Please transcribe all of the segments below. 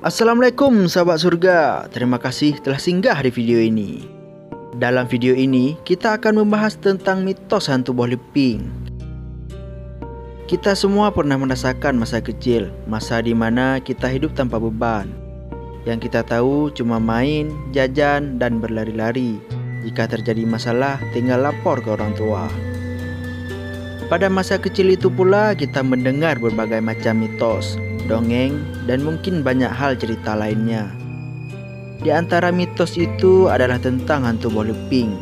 Assalamualaikum sahabat surga, terima kasih telah singgah di video ini. Dalam video ini, kita akan membahas tentang mitos hantu bola leping. Kita semua pernah merasakan masa kecil, masa di mana kita hidup tanpa beban. Yang kita tahu cuma main, jajan, dan berlari-lari. Jika terjadi masalah, tinggal lapor ke orang tua. Pada masa kecil itu pula kita mendengar berbagai macam mitos, dongeng, dan mungkin banyak hal cerita lainnya. Di antara mitos itu adalah tentang hantu bola leping,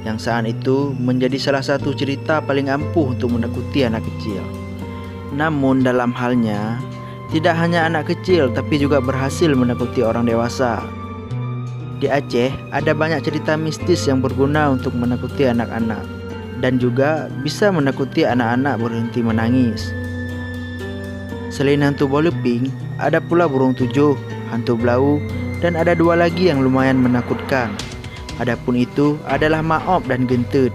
yang saat itu menjadi salah satu cerita paling ampuh untuk menakuti anak kecil. Namun dalam halnya, tidak hanya anak kecil tapi juga berhasil menakuti orang dewasa. Di Aceh ada banyak cerita mistis yang berguna untuk menakuti anak-anak, dan juga bisa menakuti anak-anak berhenti menangis. Selain hantu bola leping, ada pula burung tujuh, hantu belau, dan ada dua lagi yang lumayan menakutkan. Adapun itu adalah maop dan gentut.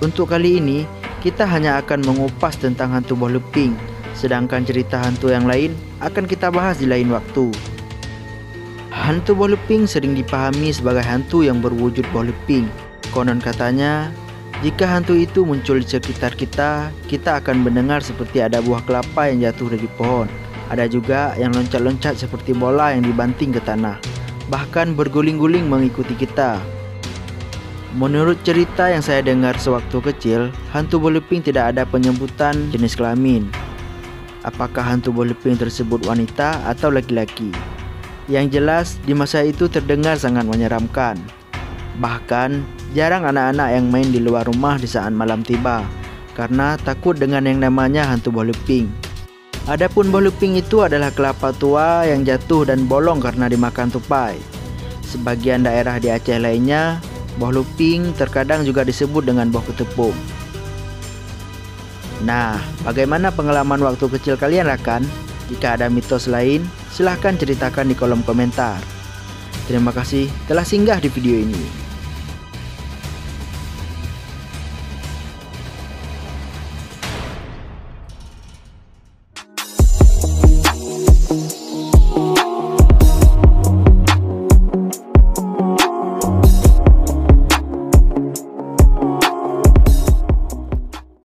Untuk kali ini, kita hanya akan mengupas tentang hantu bola leping, sedangkan cerita hantu yang lain akan kita bahas di lain waktu. Hantu bola leping sering dipahami sebagai hantu yang berwujud bola leping. Konon katanya, jika hantu itu muncul di sekitar kita, kita akan mendengar seperti ada buah kelapa yang jatuh dari pohon. Ada juga yang loncat-loncat seperti bola yang dibanting ke tanah, bahkan berguling-guling mengikuti kita. Menurut cerita yang saya dengar sewaktu kecil, hantu bola leping tidak ada penyebutan jenis kelamin. Apakah hantu bola leping tersebut wanita atau laki-laki? Yang jelas, di masa itu terdengar sangat menyeramkan. Bahkan, jarang anak-anak yang main di luar rumah di saat malam tiba, karena takut dengan yang namanya hantu bola leping. Adapun bola leping itu adalah kelapa tua yang jatuh dan bolong karena dimakan tupai. Sebagian daerah di Aceh lainnya, bola leping terkadang juga disebut dengan boh ketepung. Nah, bagaimana pengalaman waktu kecil kalian Rakan? Jika ada mitos lain, silahkan ceritakan di kolom komentar. Terima kasih telah singgah di video ini.